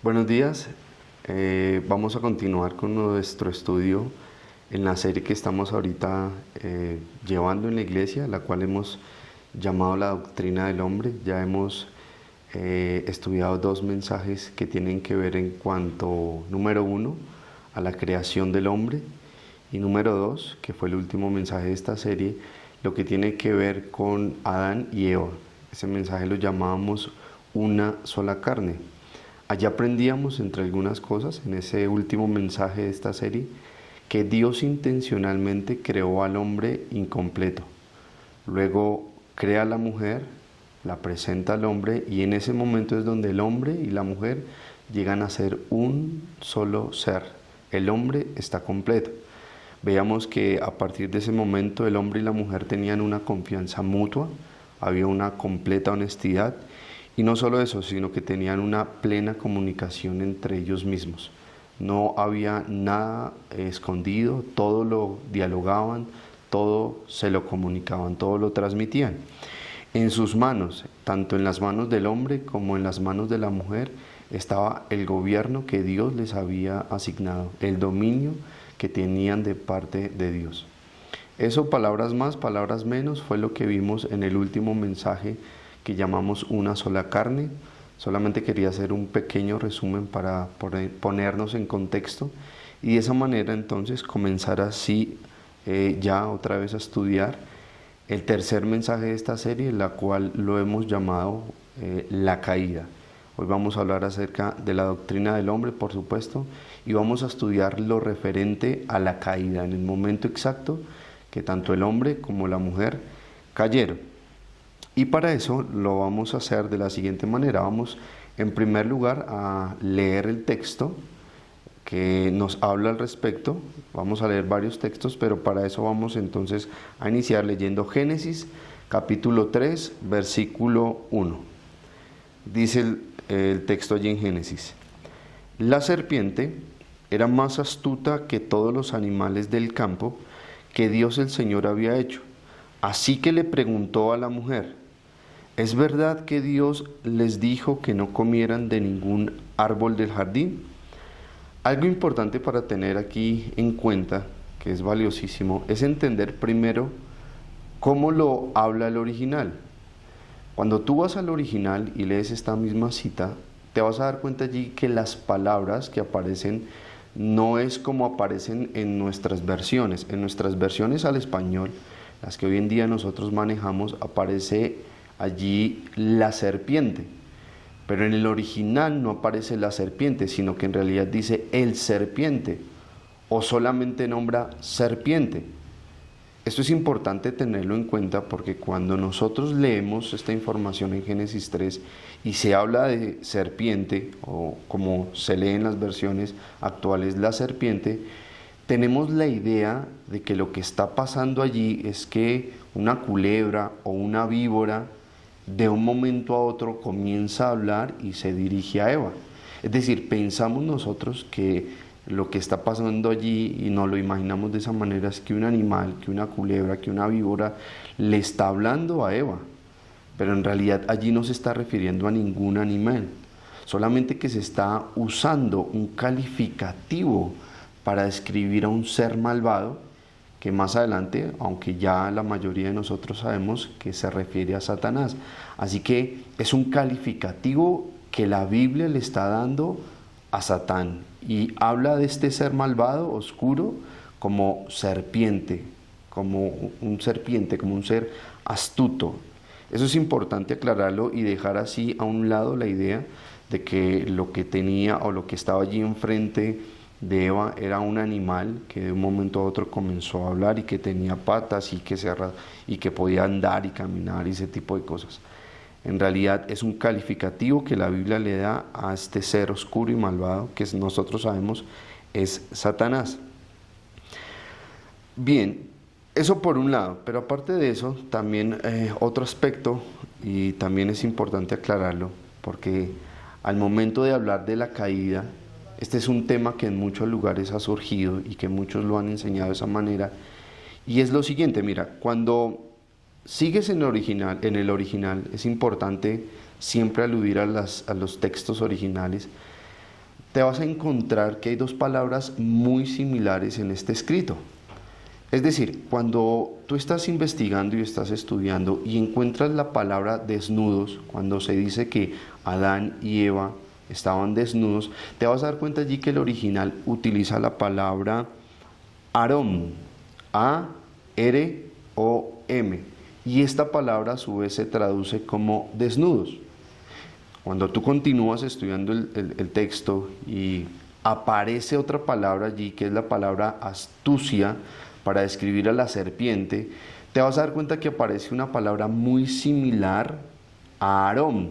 Buenos días. Vamos a continuar con nuestro estudio en la serie que estamos ahorita llevando en la iglesia, la cual hemos llamado la doctrina del hombre. Ya hemos estudiado dos mensajes que tienen que ver en cuanto, número uno, a la creación del hombre, y número dos, que fue el último mensaje de esta serie, lo que tiene que ver con Adán y Eva. Ese mensaje lo llamábamos una sola carne. Allí aprendíamos, entre algunas cosas, en ese último mensaje de esta serie, que Dios intencionalmente creó al hombre incompleto. Luego crea a la mujer, la presenta al hombre, y en ese momento es donde el hombre y la mujer llegan a ser un solo ser. El hombre está completo. Veíamos que a partir de ese momento el hombre y la mujer tenían una confianza mutua, había una completa honestidad. Y no solo eso, sino que tenían una plena comunicación entre ellos mismos. No había nada escondido, todo lo dialogaban, todo se lo comunicaban, todo lo transmitían. En sus manos, tanto en las manos del hombre como en las manos de la mujer, estaba el gobierno que Dios les había asignado, el dominio que tenían de parte de Dios. Eso, palabras más, palabras menos, fue lo que vimos en el último mensaje que llamamos una sola carne. Solamente quería hacer un pequeño resumen para ponernos en contexto y de esa manera entonces comenzar así ya otra vez a estudiar el tercer mensaje de esta serie, la cual lo hemos llamado la caída. Hoy vamos a hablar acerca de la doctrina del hombre, por supuesto, y vamos a estudiar lo referente a la caída, en el momento exacto que tanto el hombre como la mujer cayeron. Y para eso lo vamos a hacer de la siguiente manera. Vamos en primer lugar a leer el texto que nos habla al respecto. Vamos a leer varios textos, pero para eso vamos entonces a iniciar leyendo Génesis capítulo 3, versículo 1. Dice el texto allí en Génesis: La serpiente era más astuta que todos los animales del campo que Dios el Señor había hecho. Así que le preguntó a la mujer: ¿Es verdad que Dios les dijo que no comieran de ningún árbol del jardín? Algo importante para tener aquí en cuenta, que es valiosísimo, es entender primero cómo lo habla el original. Cuando tú vas al original y lees esta misma cita, te vas a dar cuenta allí que las palabras que aparecen no es como aparecen en nuestras versiones. En nuestras versiones al español, las que hoy en día nosotros manejamos, aparece allí la serpiente, pero en el original no aparece la serpiente, sino que en realidad dice el serpiente, o solamente nombra serpiente. Esto es importante tenerlo en cuenta porque cuando nosotros leemos esta información en Génesis 3 y se habla de serpiente, o como se lee en las versiones actuales, la serpiente, tenemos la idea de que lo que está pasando allí es que una culebra o una víbora de un momento a otro comienza a hablar y se dirige a Eva. Es decir, pensamos nosotros que lo que está pasando allí, y nos lo imaginamos de esa manera, es que un animal, que una culebra, que una víbora le está hablando a Eva. Pero en realidad allí no se está refiriendo a ningún animal, solamente que se está usando un calificativo para describir a un ser malvado, que más adelante, aunque ya la mayoría de nosotros sabemos que se refiere a Satanás. Así que es un calificativo que la Biblia le está dando a Satán y habla de este ser malvado, oscuro, como serpiente, como un ser astuto. Eso es importante aclararlo y dejar así a un lado la idea de que lo que tenía o lo que estaba allí enfrente de Eva era un animal que de un momento a otro comenzó a hablar y que tenía patas y que podía andar y caminar y ese tipo de cosas. En realidad es un calificativo que la Biblia le da a este ser oscuro y malvado que nosotros sabemos es Satanás. Bien, eso por un lado, pero aparte de eso también otro aspecto, y también es importante aclararlo, porque al momento de hablar de la caída, este es un tema que en muchos lugares ha surgido y que muchos lo han enseñado de esa manera, y es lo siguiente: mira, cuando sigues en el original es importante siempre aludir a los textos originales, te vas a encontrar que hay dos palabras muy similares en este escrito. Es decir, cuando tú estás investigando y estás estudiando y encuentras la palabra desnudos, cuando se dice que Adán y Eva estaban desnudos, te vas a dar cuenta allí que el original utiliza la palabra Arom, A-R-O-M, y esta palabra a su vez se traduce como desnudos. Cuando tú continúas estudiando el texto y aparece otra palabra allí, que es la palabra astucia, para describir a la serpiente, te vas a dar cuenta que aparece una palabra muy similar a Aarón.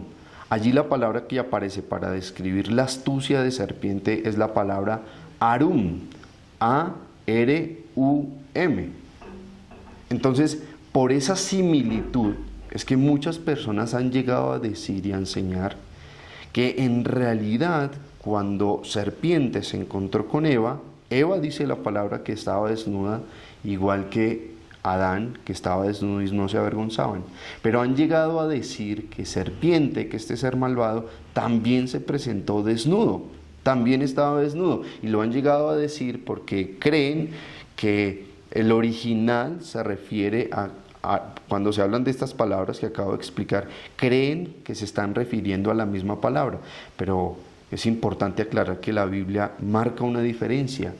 Allí la palabra que aparece para describir la astucia de serpiente es la palabra Arum, A-R-U-M. Entonces, por esa similitud, es que muchas personas han llegado a decir y a enseñar que en realidad, cuando serpiente se encontró con Eva, Eva dice la palabra que estaba desnuda, igual que Adán, que estaba desnudo y no se avergonzaban. Pero han llegado a decir que serpiente, que este ser malvado, también se presentó desnudo, también estaba desnudo. Y lo han llegado a decir porque creen que el original se refiere cuando se hablan de estas palabras que acabo de explicar, creen que se están refiriendo a la misma palabra. Pero es importante aclarar que la Biblia marca una diferencia.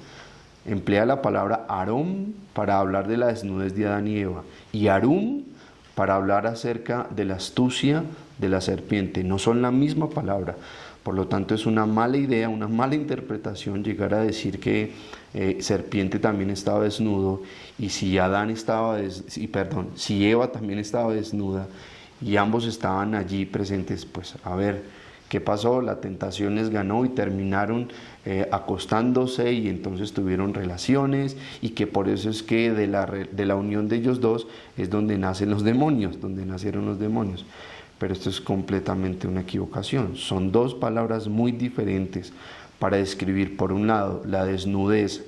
Emplea la palabra Arom para hablar de la desnudez de Adán y Eva y Arum para hablar acerca de la astucia de la serpiente. No son la misma palabra. Por lo tanto, es una mala idea, una mala interpretación llegar a decir que serpiente también estaba desnudo y si si Eva también estaba desnuda y ambos estaban allí presentes, pues a ver, ¿qué pasó? La tentación les ganó y terminaron acostándose y entonces tuvieron relaciones y que por eso es que de la unión de ellos dos es donde nacen los demonios, donde nacieron los demonios. Pero esto es completamente una equivocación. Son dos palabras muy diferentes para describir, por un lado, la desnudez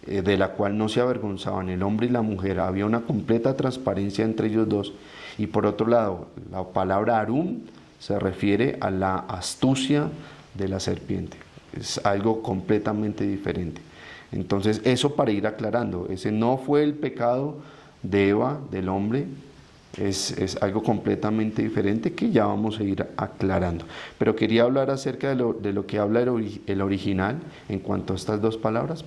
de la cual no se avergonzaban el hombre y la mujer, había una completa transparencia entre ellos dos, y por otro lado, la palabra Arum se refiere a la astucia de la serpiente. Es algo completamente diferente. Entonces, eso para ir aclarando, ese no fue el pecado de Eva, del hombre, es algo completamente diferente que ya vamos a ir aclarando. Pero quería hablar acerca de lo que habla el original en cuanto a estas dos palabras,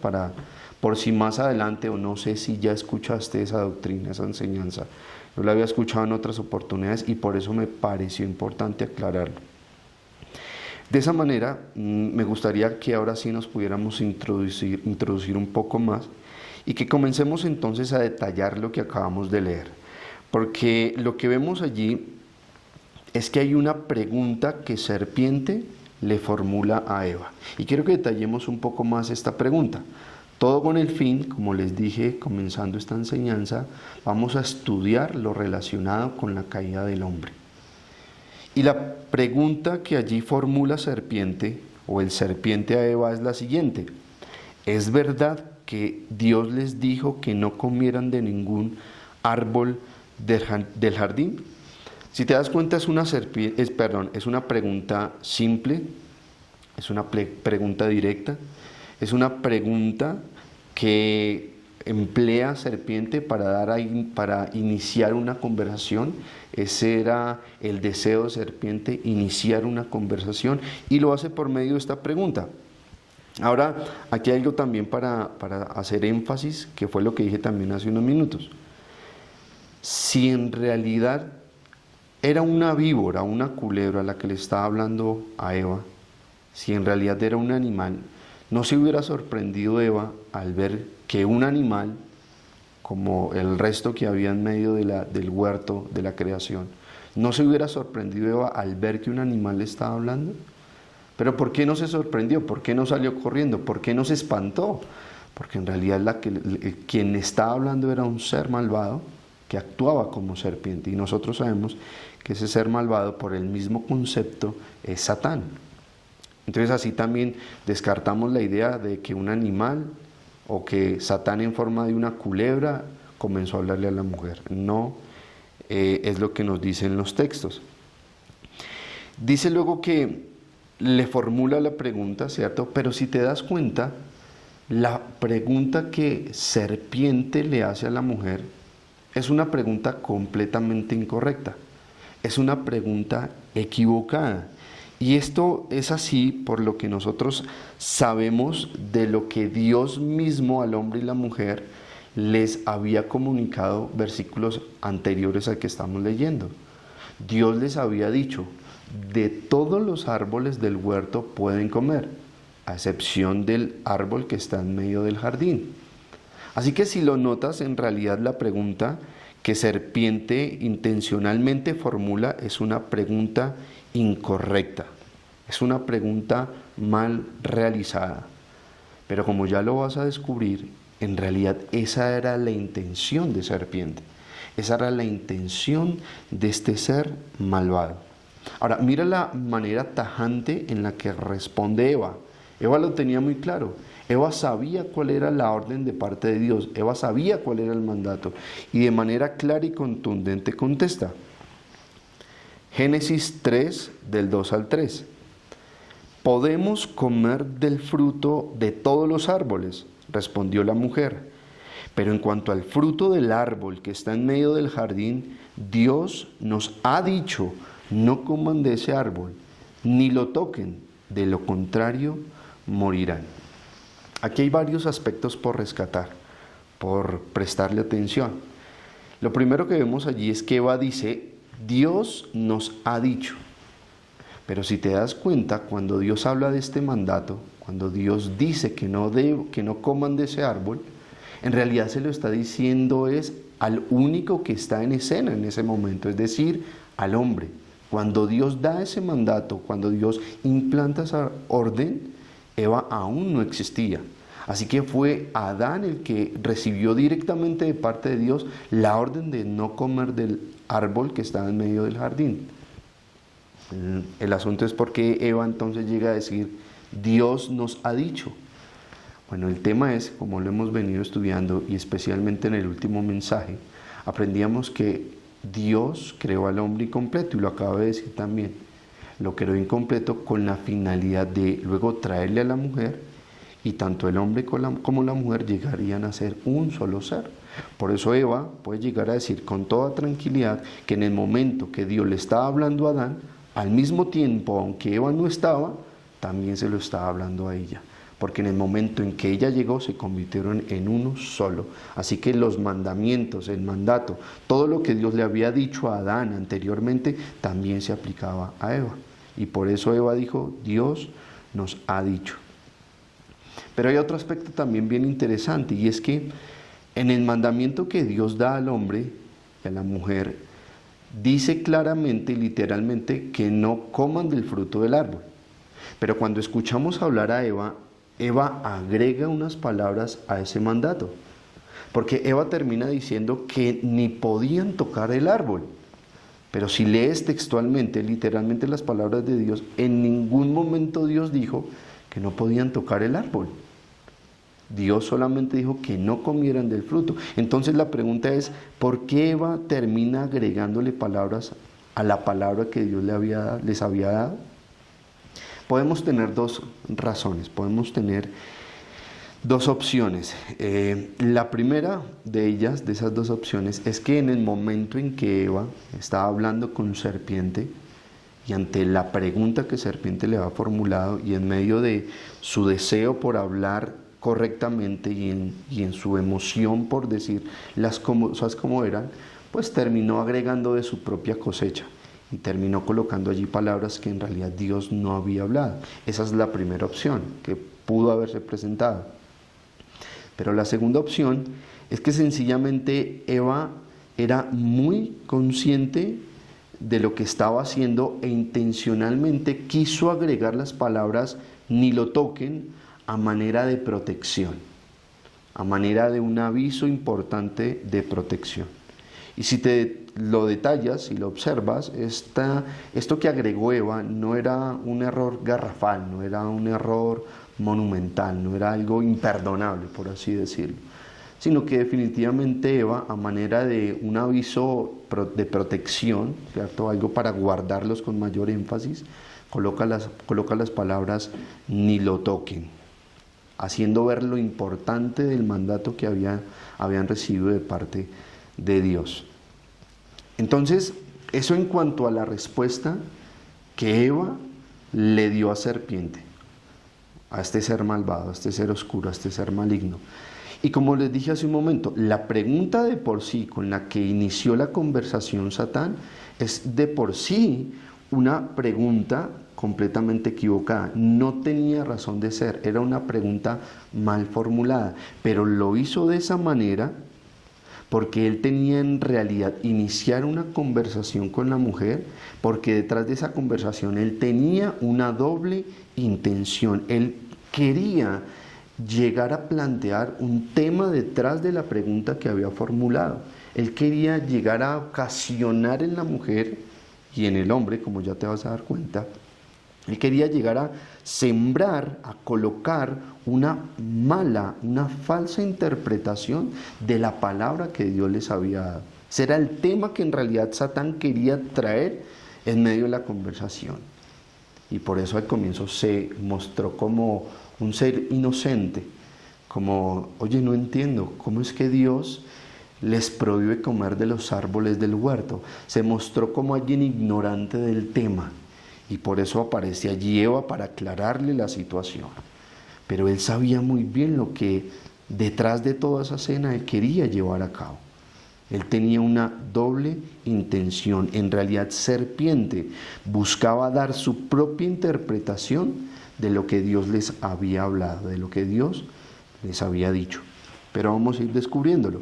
por si más adelante, o no sé si ya escuchaste esa doctrina, esa enseñanza. Yo la había escuchado en otras oportunidades y por eso me pareció importante aclararlo. De esa manera, me gustaría que ahora sí nos pudiéramos introducir un poco más y que comencemos entonces a detallar lo que acabamos de leer. Porque lo que vemos allí es que hay una pregunta que serpiente le formula a Eva. Y quiero que detallemos un poco más esta pregunta. Todo con el fin, como les dije, comenzando esta enseñanza, vamos a estudiar lo relacionado con la caída del hombre. Y la pregunta que allí formula serpiente, o el serpiente a Eva, es la siguiente. ¿Es verdad que Dios les dijo que no comieran de ningún árbol del jardín? Si te das cuenta, es una pregunta simple, es una pregunta directa, es una pregunta que emplea serpiente para iniciar una conversación. Ese era el deseo de serpiente, iniciar una conversación, y lo hace por medio de esta pregunta. Ahora, aquí hay algo también para hacer énfasis, que fue lo que dije también hace unos minutos. Si en realidad era una víbora, una culebra la que le estaba hablando a Eva, si en realidad era un animal, no se hubiera sorprendido Eva al ver que un animal, como el resto que había en medio del huerto de la creación, no se hubiera sorprendido Eva al ver que un animal le estaba hablando. Pero ¿por qué no se sorprendió? ¿Por qué no salió corriendo? ¿Por qué no se espantó? Porque en realidad quien estaba hablando era un ser malvado que actuaba como serpiente, y nosotros sabemos que ese ser malvado, por el mismo concepto, es Satán. Entonces así también descartamos la idea de que un animal o que Satán en forma de una culebra comenzó a hablarle a la mujer. No es lo que nos dicen los textos. Dice luego que le formula la pregunta, ¿cierto? Pero si te das cuenta, la pregunta que serpiente le hace a la mujer es una pregunta completamente incorrecta, es una pregunta equivocada. Y esto es así por lo que nosotros sabemos de lo que Dios mismo al hombre y la mujer les había comunicado versículos anteriores al que estamos leyendo. Dios les había dicho, de todos los árboles del huerto pueden comer, a excepción del árbol que está en medio del jardín. Así que si lo notas, en realidad la pregunta que serpiente intencionalmente formula es una pregunta incorrecta, es una pregunta mal realizada. Pero como ya lo vas a descubrir, en realidad esa era la intención de serpiente, esa era la intención de este ser malvado. Ahora, mira la manera tajante en la que responde Eva. Eva lo tenía muy claro. Eva sabía cuál era la orden de parte de Dios. Eva sabía cuál era el mandato. Y de manera clara y contundente contesta. Génesis 3, del 2 al 3. ¿Podemos comer del fruto de todos los árboles?, respondió la mujer. Pero en cuanto al fruto del árbol que está en medio del jardín, Dios nos ha dicho, no coman de ese árbol, ni lo toquen, de lo contrario morirán. Aquí hay varios aspectos por rescatar, por prestarle atención. Lo primero que vemos allí es que Eva dice, Dios nos ha dicho. Pero si te das cuenta, cuando Dios habla de este mandato, cuando Dios dice que no coman de ese árbol, en realidad se lo está diciendo es al único que está en escena en ese momento, es decir, al hombre. Cuando Dios da ese mandato, cuando Dios implanta esa orden, Eva aún no existía. Así que fue Adán el que recibió directamente de parte de Dios la orden de no comer del árbol que estaba en medio del jardín. El asunto es por qué Eva entonces llega a decir, Dios nos ha dicho. Bueno, el tema es, como lo hemos venido estudiando y especialmente en el último mensaje, aprendíamos que Dios creó al hombre incompleto y lo acaba de decir también. Lo creó incompleto con la finalidad de luego traerle a la mujer y tanto el hombre como la mujer llegarían a ser un solo ser. Por eso Eva puede llegar a decir con toda tranquilidad que en el momento que Dios le estaba hablando a Adán, al mismo tiempo, aunque Eva no estaba, también se lo estaba hablando a ella. Porque en el momento en que ella llegó se convirtieron en uno solo. Así que los mandamientos, el mandato, todo lo que Dios le había dicho a Adán anteriormente, también se aplicaba a Eva. Y por eso Eva dijo, Dios nos ha dicho. Pero hay otro aspecto también bien interesante, y es que en el mandamiento que Dios da al hombre y a la mujer, dice claramente y literalmente que no coman del fruto del árbol. Pero cuando escuchamos hablar a Eva, Eva agrega unas palabras a ese mandato, porque Eva termina diciendo que ni podían tocar el árbol. Pero si lees textualmente, literalmente las palabras de Dios, en ningún momento Dios dijo que no podían tocar el árbol. Dios solamente dijo que no comieran del fruto. Entonces la pregunta es, ¿por qué Eva termina agregándole palabras a la palabra que Dios les había dado? Podemos tener dos razones, podemos tener dos opciones. La primera de ellas, de esas dos opciones, es que en el momento en que Eva estaba hablando con serpiente y ante la pregunta que serpiente le había formulado y en medio de su deseo por hablar correctamente y en su emoción por decir las cosas como eran, pues terminó agregando de su propia cosecha. Y terminó colocando allí palabras que en realidad Dios no había hablado. Esa es la primera opción que pudo haberse presentado. Pero la segunda opción es que sencillamente Eva era muy consciente de lo que estaba haciendo e intencionalmente quiso agregar las palabras ni lo toquen a manera de protección, a manera de un aviso importante de protección. Y si te lo detallas y lo observas, esto que agregó Eva no era un error garrafal, no era un error monumental, no era algo imperdonable, por así decirlo, sino que definitivamente Eva, a manera de un aviso de protección, ¿cierto? Algo para guardarlos con mayor énfasis, coloca las palabras ni lo toquen, haciendo ver lo importante del mandato que habían recibido de parte de Dios. Entonces, eso en cuanto a la respuesta que Eva le dio a serpiente, a este ser malvado, a este ser oscuro, a este ser maligno. Y como les dije hace un momento, la pregunta de por sí con la que inició la conversación Satán es de por sí una pregunta completamente equivocada. No tenía razón de ser, era una pregunta mal formulada, pero lo hizo de esa manera porque él tenía en realidad iniciar una conversación con la mujer, porque detrás de esa conversación él tenía una doble intención. Él quería llegar a plantear un tema detrás de la pregunta que había formulado. Él quería llegar a ocasionar en la mujer y en el hombre, como ya te vas a dar cuenta, él quería llegar a sembrar, a colocar una falsa interpretación de la palabra que Dios les había dado. Ese era el tema que en realidad Satán quería traer en medio de la conversación. Y por eso al comienzo se mostró como un ser inocente, como, oye, no entiendo, ¿cómo es que Dios les prohíbe comer de los árboles del huerto? Se mostró como alguien ignorante del tema. Y por eso aparece allí Eva para aclararle la situación. Pero él sabía muy bien lo que detrás de toda esa cena él quería llevar a cabo. Él tenía una doble intención. En realidad, serpiente buscaba dar su propia interpretación de lo que Dios les había hablado, de lo que Dios les había dicho. Pero vamos a ir descubriéndolo.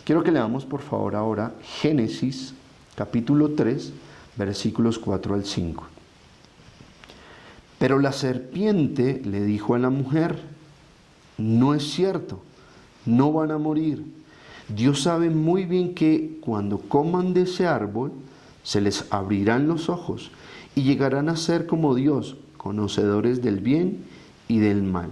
Quiero que leamos por favor ahora Génesis capítulo 3, versículos 4 al 5. Pero la serpiente le dijo a la mujer, no es cierto, no van a morir. Dios sabe muy bien que cuando coman de ese árbol, se les abrirán los ojos y llegarán a ser como Dios, conocedores del bien y del mal.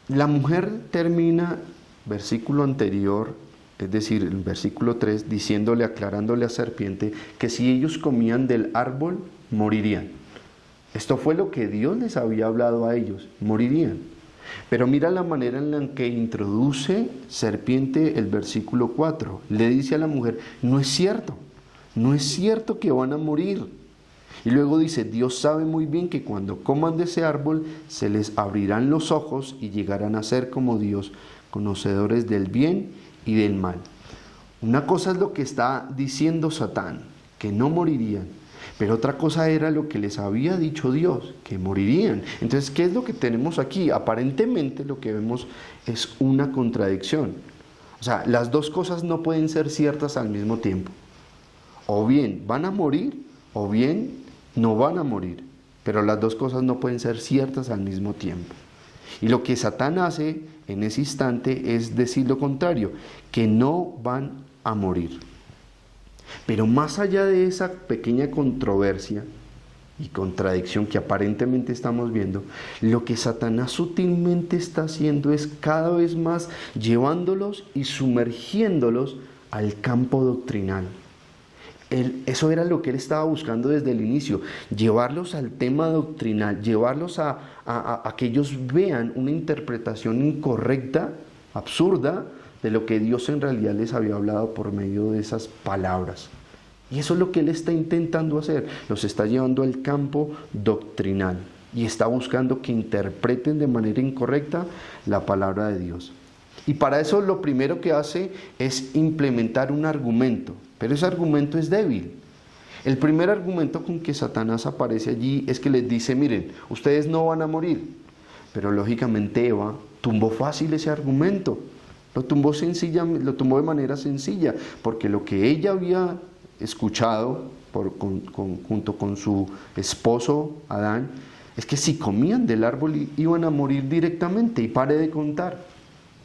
La mujer termina, versículo anterior, es decir, el versículo 3, diciéndole, aclarándole a serpiente, que si ellos comían del árbol, morirían. Esto fue lo que Dios les había hablado a ellos, morirían. Pero mira la manera en la que introduce serpiente el versículo 4. Le dice a la mujer, no es cierto que van a morir. Y luego dice, Dios sabe muy bien que cuando coman de ese árbol se les abrirán los ojos y llegarán a ser como Dios, conocedores del bien y del mal. Una cosa es lo que está diciendo Satán, que no morirían. Pero otra cosa era lo que les había dicho Dios, que morirían. Entonces, ¿qué es lo que tenemos aquí? Aparentemente lo que vemos es una contradicción. O sea, las dos cosas no pueden ser ciertas al mismo tiempo. O bien van a morir, o bien no van a morir. Pero las dos cosas no pueden ser ciertas al mismo tiempo. Y lo que Satán hace en ese instante es decir lo contrario, que no van a morir. Pero más allá de esa pequeña controversia y contradicción que aparentemente estamos viendo, lo que Satanás sutilmente está haciendo es cada vez más llevándolos y sumergiéndolos al campo doctrinal. Eso era lo que él estaba buscando desde el inicio, llevarlos al tema doctrinal, llevarlos a que ellos vean una interpretación incorrecta, absurda, de lo que Dios en realidad les había hablado por medio de esas palabras. Y eso es lo que él está intentando hacer, los está llevando al campo doctrinal y está buscando que interpreten de manera incorrecta la palabra de Dios. Y para eso lo primero que hace es implementar un argumento, pero ese argumento es débil. El primer argumento con que Satanás aparece allí es que les dice, miren, ustedes no van a morir. Pero lógicamente Eva tumbó fácil ese argumento. Lo tumbó de manera sencilla, porque lo que ella había escuchado junto con su esposo Adán, es que si comían del árbol iban a morir directamente, y pare de contar.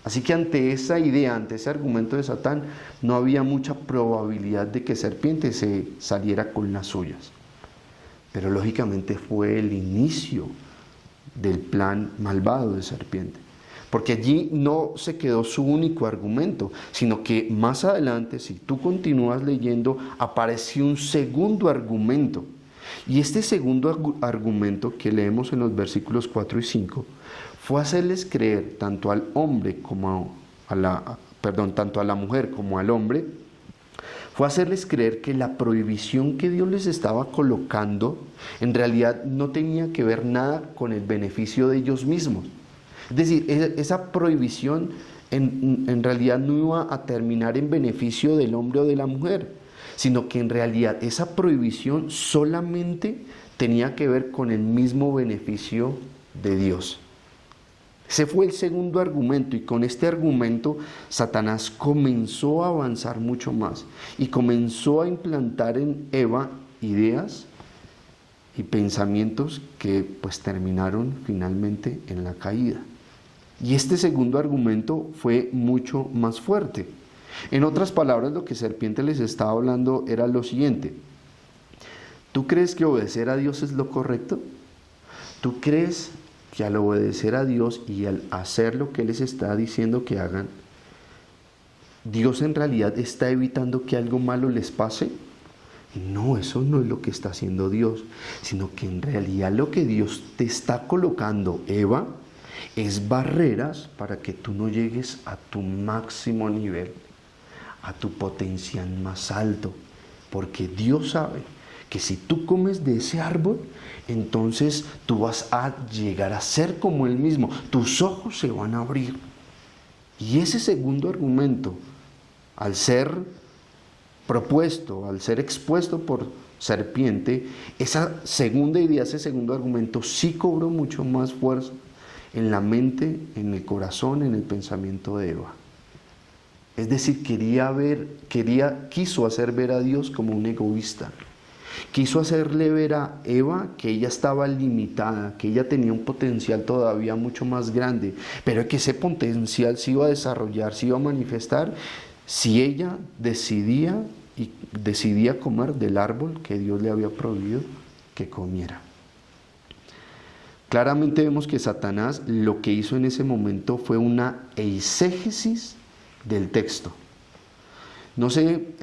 Así que ante esa idea, ante ese argumento de Satán, no había mucha probabilidad de que serpiente se saliera con las suyas. Pero lógicamente fue el inicio del plan malvado de serpiente. Porque allí no se quedó su único argumento, sino que más adelante, si tú continúas leyendo, apareció un segundo argumento. Y este segundo argumento que leemos en los versículos 4 y 5 fue hacerles creer tanto al hombre como tanto a la mujer como al hombre, fue hacerles creer que la prohibición que Dios les estaba colocando en realidad no tenía que ver nada con el beneficio de ellos mismos. Es decir, esa prohibición en realidad no iba a terminar en beneficio del hombre o de la mujer, sino que en realidad esa prohibición solamente tenía que ver con el mismo beneficio de Dios. Ese fue el segundo argumento, y con este argumento Satanás comenzó a avanzar mucho más y comenzó a implantar en Eva ideas y pensamientos que pues terminaron finalmente en la caída. Y este segundo argumento fue mucho más fuerte. En otras palabras, lo que Serpiente les estaba hablando era lo siguiente: ¿tú crees que obedecer a Dios es lo correcto? ¿Tú crees que al obedecer a Dios y al hacer lo que Él les está diciendo que hagan, Dios en realidad está evitando que algo malo les pase? No, eso no es lo que está haciendo Dios, sino que en realidad lo que Dios te está colocando, Eva, es barreras para que tú no llegues a tu máximo nivel, a tu potencial más alto, porque Dios sabe que si tú comes de ese árbol, entonces tú vas a llegar a ser como Él mismo, tus ojos se van a abrir. Y ese segundo argumento, al ser propuesto, al ser expuesto por Serpiente, esa segunda idea, ese segundo argumento sí cobró mucho más fuerza en la mente, en el corazón, en el pensamiento de Eva. Es decir, quiso hacer ver a Dios como un egoísta. Quiso hacerle ver a Eva que ella estaba limitada, que ella tenía un potencial todavía mucho más grande, pero que ese potencial se iba a desarrollar, se iba a manifestar si ella decidía comer del árbol que Dios le había prohibido que comiera. Claramente vemos que Satanás lo que hizo en ese momento fue una eisegesis del texto. No sé,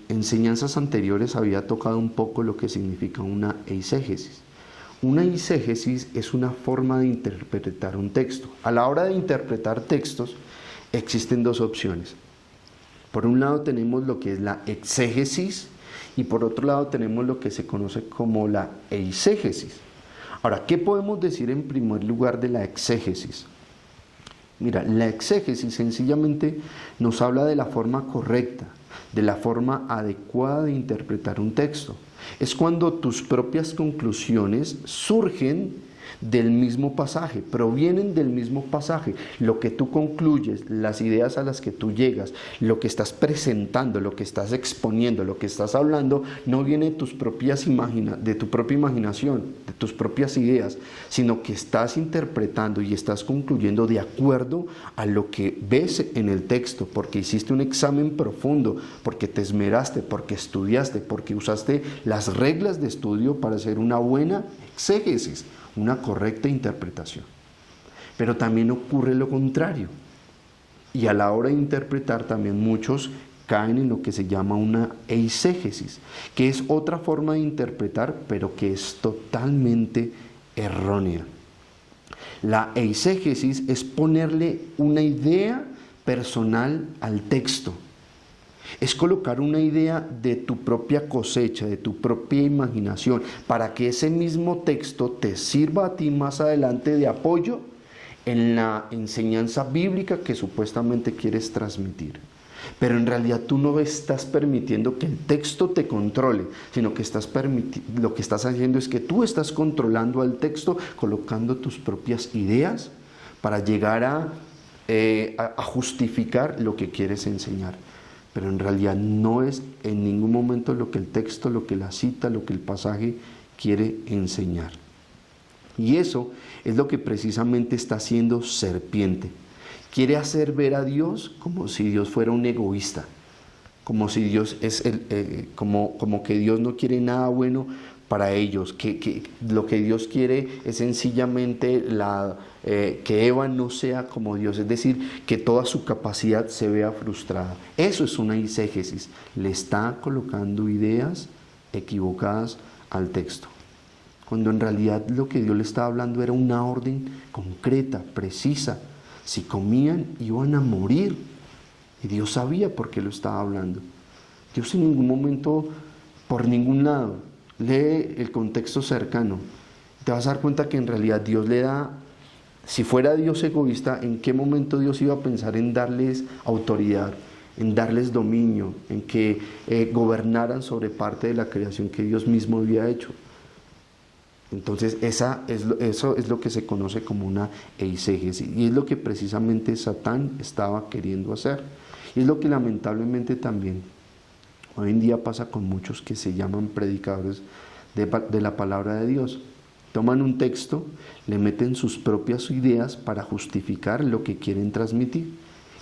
enseñanzas anteriores había tocado un poco lo que significa una eisegesis. Una eisegesis es una forma de interpretar un texto. A la hora de interpretar textos existen dos opciones. Por un lado tenemos lo que es la exégesis y por otro lado tenemos lo que se conoce como la eisegesis. Ahora, ¿qué podemos decir en primer lugar de la exégesis? Mira, la exégesis sencillamente nos habla de la forma correcta, de la forma adecuada de interpretar un texto. Es cuando tus propias conclusiones surgen del mismo pasaje, provienen del mismo pasaje. Lo que tú concluyes, las ideas a las que tú llegas, lo que estás presentando, lo que estás exponiendo, lo que estás hablando, no viene de de tu propia imaginación, de tus propias ideas, sino que estás interpretando y estás concluyendo de acuerdo a lo que ves en el texto, porque hiciste un examen profundo, porque te esmeraste, porque estudiaste, porque usaste las reglas de estudio para hacer una buena exégesis, una correcta interpretación. Pero también ocurre lo contrario. Y a la hora de interpretar también muchos caen en lo que se llama una eisegesis, que es otra forma de interpretar, pero que es totalmente errónea. La eisegesis es ponerle una idea personal al texto. Es colocar una idea de tu propia cosecha, de tu propia imaginación, para que ese mismo texto te sirva a ti más adelante de apoyo en la enseñanza bíblica que supuestamente quieres transmitir. Pero en realidad tú no estás permitiendo que el texto te controle, sino que lo que estás haciendo es que tú estás controlando al texto, colocando tus propias ideas para llegar a justificar lo que quieres enseñar. Pero en realidad no es en ningún momento lo que el texto, lo que la cita, lo que el pasaje quiere enseñar. Y eso es lo que precisamente está haciendo Serpiente. Quiere hacer ver a Dios como si Dios fuera un egoísta, como si Dios como que Dios no quiere nada bueno para ellos, que lo que Dios quiere es sencillamente que Eva no sea como Dios, es decir, que toda su capacidad se vea frustrada. Eso es una eisegesis, le está colocando ideas equivocadas al texto. cuando en realidad lo que Dios le estaba hablando era una orden concreta, precisa. Si comían, iban a morir. Y Dios sabía por qué lo estaba hablando. Dios en ningún momento, por ningún lado, lee el contexto cercano. Te vas a dar cuenta que en realidad Dios le da, si fuera Dios egoísta, ¿en qué momento Dios iba a pensar en darles autoridad, en darles dominio, en que gobernaran sobre parte de la creación que Dios mismo había hecho? Entonces eso es lo que se conoce como una eisegesis, y es lo que precisamente Satán estaba queriendo hacer. Y es lo que lamentablemente también hoy en día pasa con muchos que se llaman predicadores de la palabra de Dios. Toman un texto, le meten sus propias ideas para justificar lo que quieren transmitir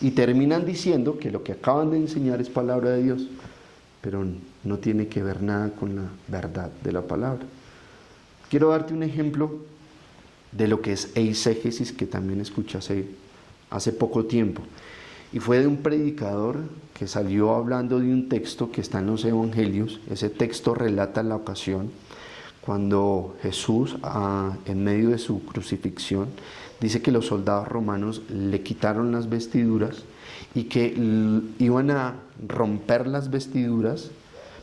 y terminan diciendo que lo que acaban de enseñar es palabra de Dios, pero no tiene que ver nada con la verdad de la palabra. Quiero darte un ejemplo de lo que es eisegesis, que también escuché hace poco tiempo. Y fue de un predicador que salió hablando de un texto que está en los evangelios. Ese texto relata la ocasión cuando Jesús, en medio de su crucifixión, dice que los soldados romanos le quitaron las vestiduras y que iban a romper las vestiduras,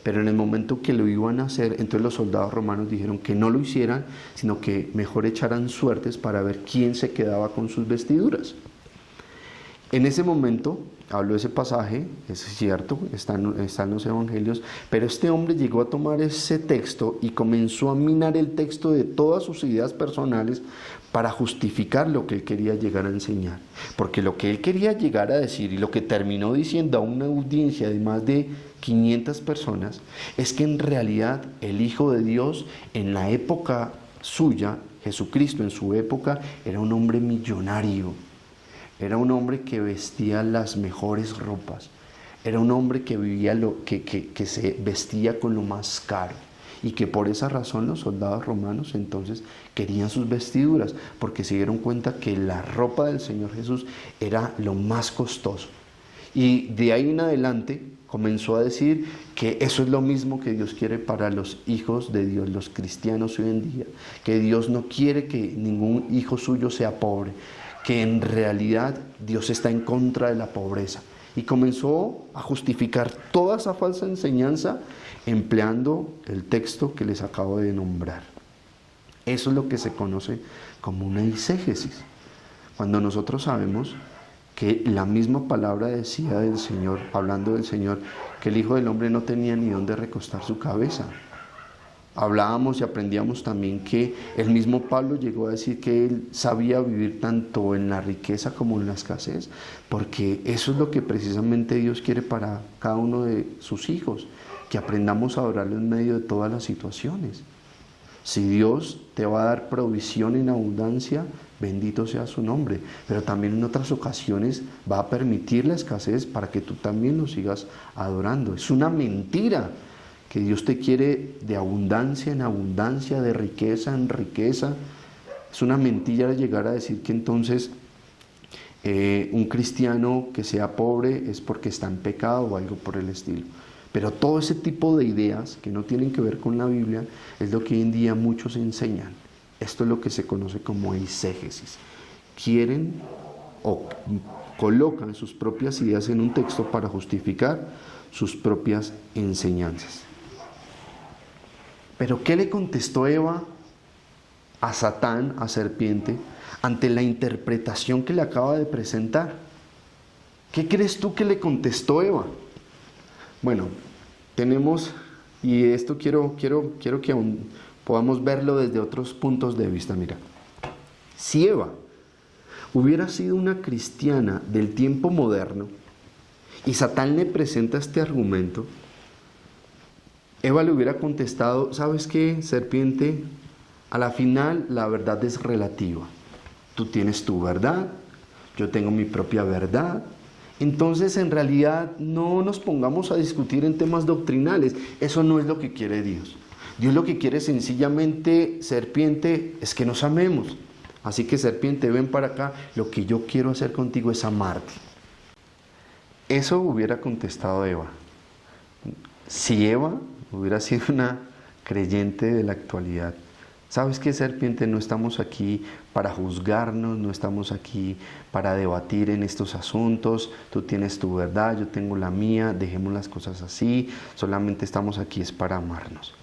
pero en el momento que lo iban a hacer, entonces los soldados romanos dijeron que no lo hicieran, sino que mejor echaran suertes para ver quién se quedaba con sus vestiduras. En ese momento, habló ese pasaje, es cierto, está en los evangelios, pero este hombre llegó a tomar ese texto y comenzó a minar el texto de todas sus ideas personales para justificar lo que él quería llegar a enseñar. Porque lo que él quería llegar a decir y lo que terminó diciendo a una audiencia de más de 500 personas es que en realidad el Hijo de Dios en la época suya, Jesucristo en su época, era un hombre millonario. Era un hombre que vestía las mejores ropas. Era un hombre que vivía que se vestía con lo más caro. Y que por esa razón los soldados romanos entonces querían sus vestiduras, porque se dieron cuenta que la ropa del Señor Jesús era lo más costoso. Y de ahí en adelante comenzó a decir que eso es lo mismo que Dios quiere para los hijos de Dios, los cristianos hoy en día. Que Dios no quiere que ningún hijo suyo sea pobre, que en realidad Dios está en contra de la pobreza. Y comenzó a justificar toda esa falsa enseñanza empleando el texto que les acabo de nombrar. Eso es lo que se conoce como una eisegesis. Cuando nosotros sabemos que la misma palabra decía del Señor, hablando del Señor, que el Hijo del Hombre no tenía ni dónde recostar su cabeza. Hablábamos y aprendíamos también que el mismo Pablo llegó a decir que él sabía vivir tanto en la riqueza como en la escasez, porque eso es lo que precisamente Dios quiere para cada uno de sus hijos, que aprendamos a adorarlo en medio de todas las situaciones. Si Dios te va a dar provisión en abundancia, bendito sea su nombre, pero también en otras ocasiones va a permitir la escasez para que tú también lo sigas adorando. Es una mentira que Dios te quiere de abundancia en abundancia, de riqueza en riqueza. Es una mentira llegar a decir que entonces un cristiano que sea pobre es porque está en pecado o algo por el estilo. Pero todo ese tipo de ideas que no tienen que ver con la Biblia es lo que hoy en día muchos enseñan. Esto es lo que se conoce como eisegesis. Quieren o colocan sus propias ideas en un texto para justificar sus propias enseñanzas. Pero ¿qué le contestó Eva a Satán, a serpiente, ante la interpretación que le acaba de presentar? ¿Qué crees tú que le contestó Eva? Bueno, tenemos, y esto quiero que aún podamos verlo desde otros puntos de vista. Mira, si Eva hubiera sido una cristiana del tiempo moderno y Satán le presenta este argumento, Eva le hubiera contestado: ¿sabes qué, serpiente? A la final la verdad es relativa. Tú tienes tu verdad, yo tengo mi propia verdad. Entonces, en realidad, no nos pongamos a discutir en temas doctrinales. Eso no es lo que quiere Dios. Dios lo que quiere sencillamente, serpiente, es que nos amemos. Así que, serpiente, ven para acá. Lo que yo quiero hacer contigo es amarte. Eso hubiera contestado Eva. Si Eva hubiera sido una creyente de la actualidad, ¿Sabes qué, serpiente? No estamos aquí para juzgarnos, no estamos aquí para debatir en estos asuntos. Tú tienes tu verdad, yo tengo la mía, dejemos las cosas así, solamente estamos aquí es para amarnos.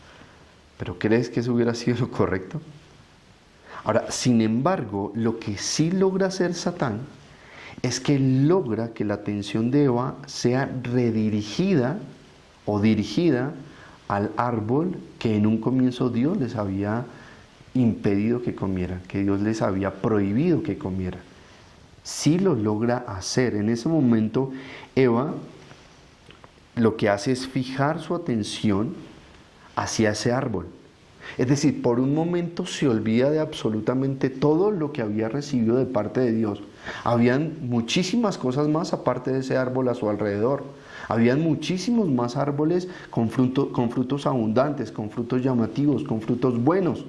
¿Pero crees que eso hubiera sido lo correcto? Ahora, sin embargo, lo que sí logra hacer Satán es que logra que la atención de Eva sea redirigida o dirigida al árbol que en un comienzo Dios les había impedido que comieran, que Dios les había prohibido que comieran. Sí lo logra hacer. En ese momento, Eva lo que hace es fijar su atención hacia ese árbol. Es decir, por un momento se olvida de absolutamente todo lo que había recibido de parte de Dios. Habían muchísimas cosas más aparte de ese árbol a su alrededor. Habían muchísimos más árboles con frutos abundantes, con frutos llamativos, con frutos buenos.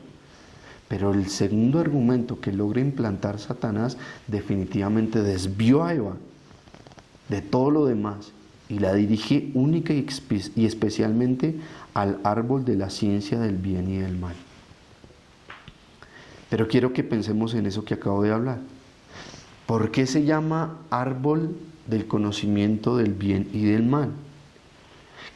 Pero el segundo argumento que logra implantar Satanás definitivamente desvió a Eva de todo lo demás y la dirige única y especialmente al árbol de la ciencia del bien y del mal. Pero quiero que pensemos en eso que acabo de hablar. ¿Por qué se llama árbol del conocimiento del bien y del mal?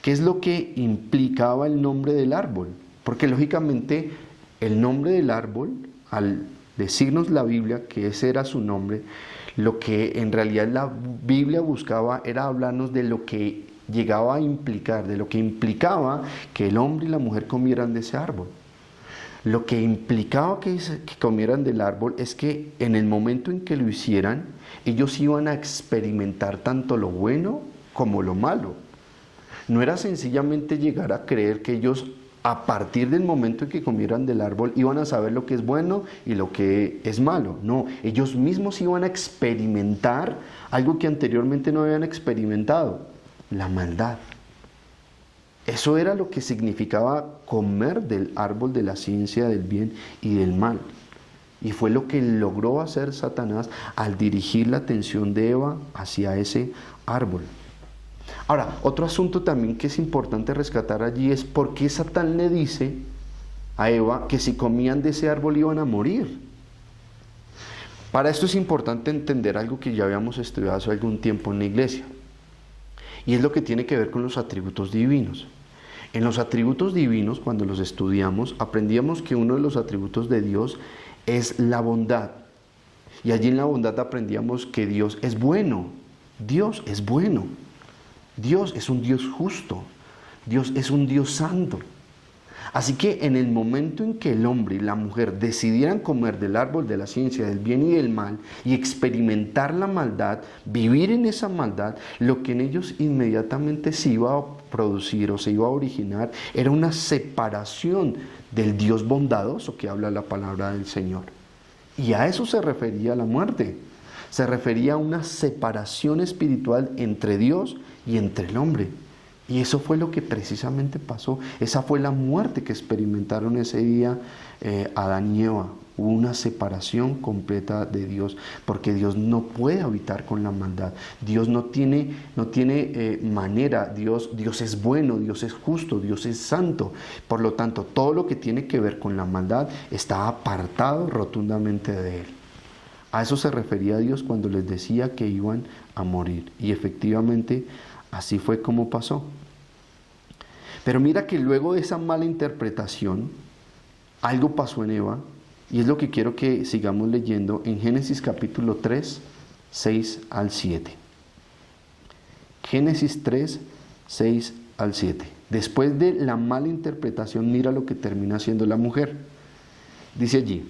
¿Qué es lo que implicaba el nombre del árbol? Porque lógicamente el nombre del árbol, al decirnos la Biblia que ese era su nombre, lo que en realidad la Biblia buscaba era hablarnos de lo que llegaba a implicar, de lo que implicaba que el hombre y la mujer comieran de ese árbol. Lo que implicaba que comieran del árbol es que en el momento en que lo hicieran, ellos iban a experimentar tanto lo bueno como lo malo. No era sencillamente llegar a creer que ellos, a partir del momento en que comieran del árbol, iban a saber lo que es bueno y lo que es malo. No, ellos mismos iban a experimentar algo que anteriormente no habían experimentado: la maldad. Eso era lo que significaba comer del árbol de la ciencia del bien y del mal. Y fue lo que logró hacer Satanás al dirigir la atención de Eva hacia ese árbol. Ahora, otro asunto también que es importante rescatar allí es por qué Satán le dice a Eva que si comían de ese árbol iban a morir. Para esto es importante entender algo que ya habíamos estudiado hace algún tiempo en la iglesia, y es lo que tiene que ver con los atributos divinos. En los atributos divinos, cuando los estudiamos, aprendíamos que uno de los atributos de Dios es la bondad. Y allí en la bondad aprendíamos que Dios es bueno. Dios es bueno. Dios es un Dios justo. Dios es un Dios santo. Así que en el momento en que el hombre y la mujer decidieran comer del árbol de la ciencia del bien y del mal y experimentar la maldad, vivir en esa maldad, lo que en ellos inmediatamente se iba a producir o se iba a originar era una separación del Dios bondadoso que habla la palabra del Señor. Y a eso se refería la muerte. Se refería a una separación espiritual entre Dios y entre el hombre. Y eso fue lo que precisamente pasó. Esa fue la muerte que experimentaron ese día Adán y Eva. Hubo una separación completa de Dios, porque Dios no puede habitar con la maldad. Dios no tiene manera. Dios es bueno, Dios es justo, Dios es santo. Por lo tanto, todo lo que tiene que ver con la maldad está apartado rotundamente de Él. A eso se refería Dios cuando les decía que iban a morir. Y efectivamente, así fue como pasó. Pero mira que luego de esa mala interpretación, algo pasó en Eva, y es lo que quiero que sigamos leyendo en Génesis capítulo 3, 6 al 7. Génesis 3, 6 al 7. Después de la mala interpretación, mira lo que termina haciendo la mujer. Dice allí: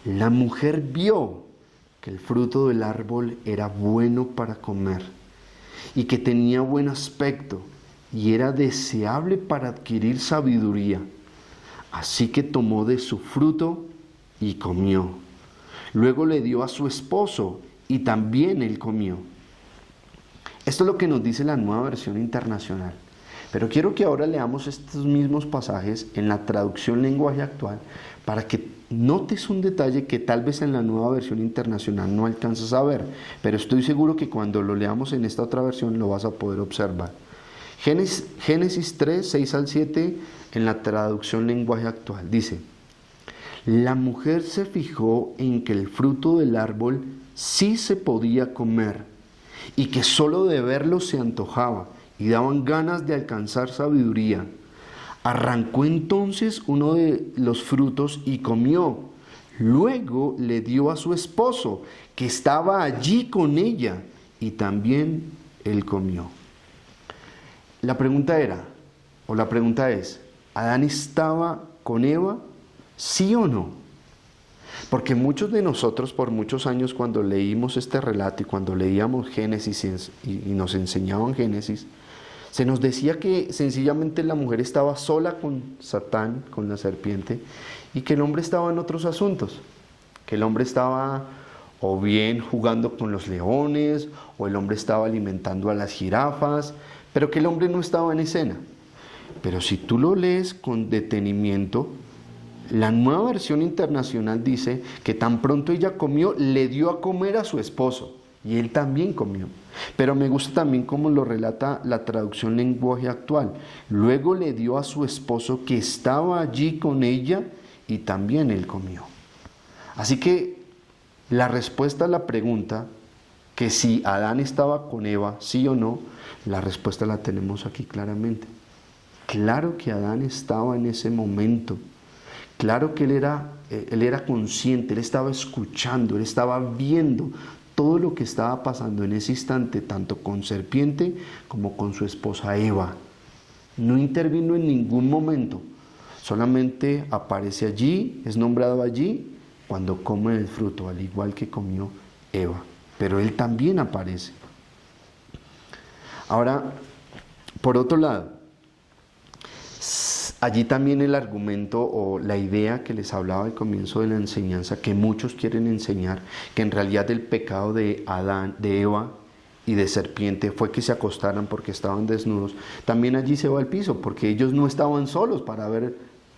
la mujer vio que el fruto del árbol era bueno para comer y que tenía buen aspecto y era deseable para adquirir sabiduría. Así que tomó de su fruto y comió. Luego le dio a su esposo y también él comió. Esto es lo que nos dice la Nueva Versión Internacional. Pero quiero que ahora leamos estos mismos pasajes en la traducción lenguaje actual para que notes un detalle que tal vez en la Nueva Versión Internacional no alcanzas a ver, pero estoy seguro que cuando lo leamos en esta otra versión lo vas a poder observar. Génesis 3, 6 al 7 en la traducción lenguaje actual dice: La mujer se fijó en que el fruto del árbol sí se podía comer y que solo de verlo se antojaba y daban ganas de alcanzar sabiduría. Arrancó entonces uno de los frutos y comió. Luego le dio a su esposo, que estaba allí con ella, y también él comió. La pregunta es, ¿Adán estaba con Eva? ¿Sí o no? Porque muchos de nosotros por muchos años cuando leímos este relato y cuando leíamos Génesis y nos enseñaban Génesis, se nos decía que sencillamente la mujer estaba sola con Satán, con la serpiente, y que el hombre estaba en otros asuntos, que el hombre estaba o bien jugando con los leones, o el hombre estaba alimentando a las jirafas, pero que el hombre no estaba en escena. Pero si tú lo lees con detenimiento, la Nueva Versión Internacional dice que tan pronto ella comió, le dio a comer a su esposo, y él también comió. Pero me gusta también cómo lo relata la traducción lenguaje actual. Luego le dio a su esposo que estaba allí con ella, y también él comió. Así que la respuesta a la pregunta, que si Adán estaba con Eva, sí o no, la respuesta la tenemos aquí claramente. Claro que Adán estaba en ese momento. Claro que él era consciente, él estaba escuchando, él estaba viendo todo lo que estaba pasando en ese instante, tanto con serpiente como con su esposa Eva. No intervino en ningún momento, solamente aparece allí, es nombrado allí, cuando come el fruto, al igual que comió Eva. Pero él también aparece. Ahora, por otro lado, allí también el argumento o la idea que les hablaba al comienzo de la enseñanza, que muchos quieren enseñar, que en realidad el pecado de Adán, de Eva y de serpiente fue que se acostaran porque estaban desnudos, también allí se va al piso, porque ellos no estaban solos para haber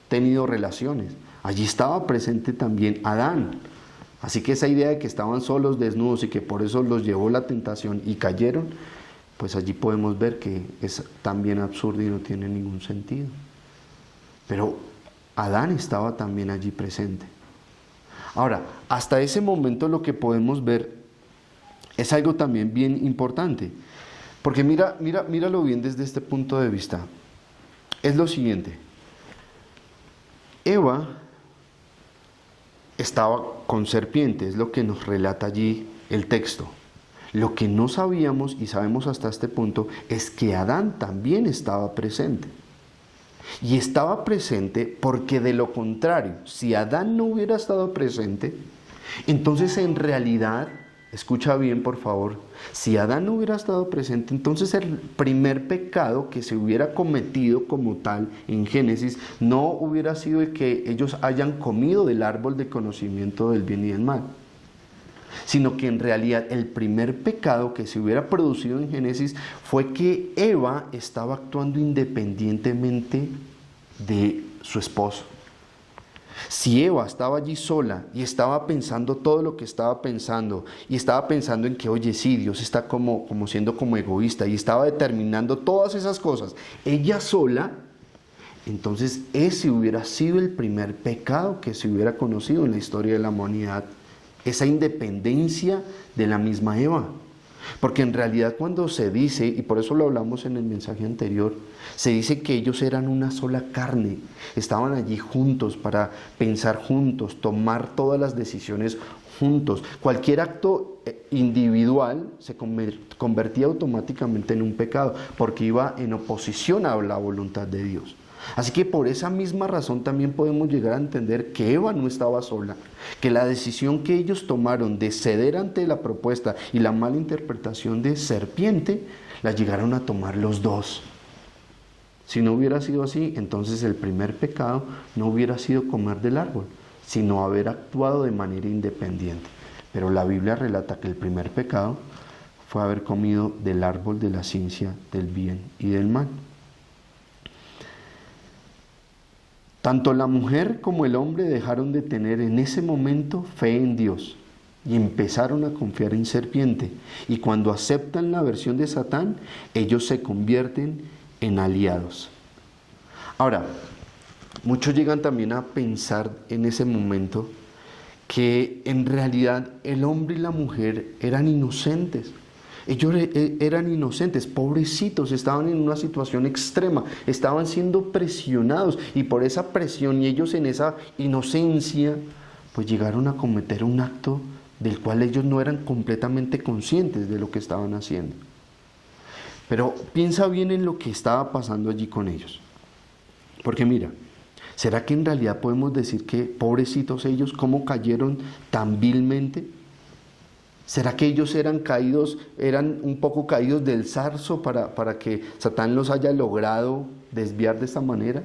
tenido relaciones. Allí estaba presente también Adán. Así que esa idea de que estaban solos, desnudos y que por eso los llevó la tentación y cayeron, pues allí podemos ver que es también absurdo y no tiene ningún sentido. Pero Adán estaba también allí presente. Ahora, hasta ese momento lo que podemos ver es algo también bien importante. Porque míralo bien desde este punto de vista. Es lo siguiente. Eva estaba con serpiente, es lo que nos relata allí el texto. Lo que no sabíamos y sabemos hasta este punto es que Adán también estaba presente. Y estaba presente porque de lo contrario, si Adán no hubiera estado presente, entonces en realidad, escucha bien por favor, si Adán no hubiera estado presente, entonces el primer pecado que se hubiera cometido como tal en Génesis no hubiera sido el que ellos hayan comido del árbol de conocimiento del bien y del mal, sino que en realidad el primer pecado que se hubiera producido en Génesis fue que Eva estaba actuando independientemente de su esposo. Si Eva estaba allí sola y estaba pensando todo lo que estaba pensando y estaba pensando en que, oye, sí, Dios está como siendo como egoísta y estaba determinando todas esas cosas, ella sola, entonces ese hubiera sido el primer pecado que se hubiera conocido en la historia de la humanidad, esa independencia de la misma Eva. Porque en realidad cuando se dice, y por eso lo hablamos en el mensaje anterior, se dice que ellos eran una sola carne, estaban allí juntos para pensar juntos, tomar todas las decisiones juntos. Cualquier acto individual se convertía automáticamente en un pecado, porque iba en oposición a la voluntad de Dios. Así que por esa misma razón también podemos llegar a entender que Eva no estaba sola, que la decisión que ellos tomaron de ceder ante la propuesta y la mala interpretación de serpiente, la llegaron a tomar los dos. Si no hubiera sido así, entonces el primer pecado no hubiera sido comer del árbol, sino haber actuado de manera independiente. Pero la Biblia relata que el primer pecado fue haber comido del árbol de la ciencia del bien y del mal. Tanto la mujer como el hombre dejaron de tener en ese momento fe en Dios y empezaron a confiar en serpiente. Y cuando aceptan la versión de Satán, ellos se convierten en aliados. Ahora, Muchos llegan también a pensar en ese momento que en realidad el hombre y la mujer eran inocentes. Ellos eran inocentes, pobrecitos, estaban en una situación extrema, estaban siendo presionados y por esa presión y ellos en esa inocencia, pues llegaron a cometer un acto del cual ellos no eran completamente conscientes de lo que estaban haciendo. Pero piensa bien en lo que estaba pasando allí con ellos. Porque mira, ¿será que en realidad podemos decir que pobrecitos ellos, cómo cayeron tan vilmente? ¿Será que ellos eran un poco caídos del zarzo para que Satán los haya logrado desviar de esta manera?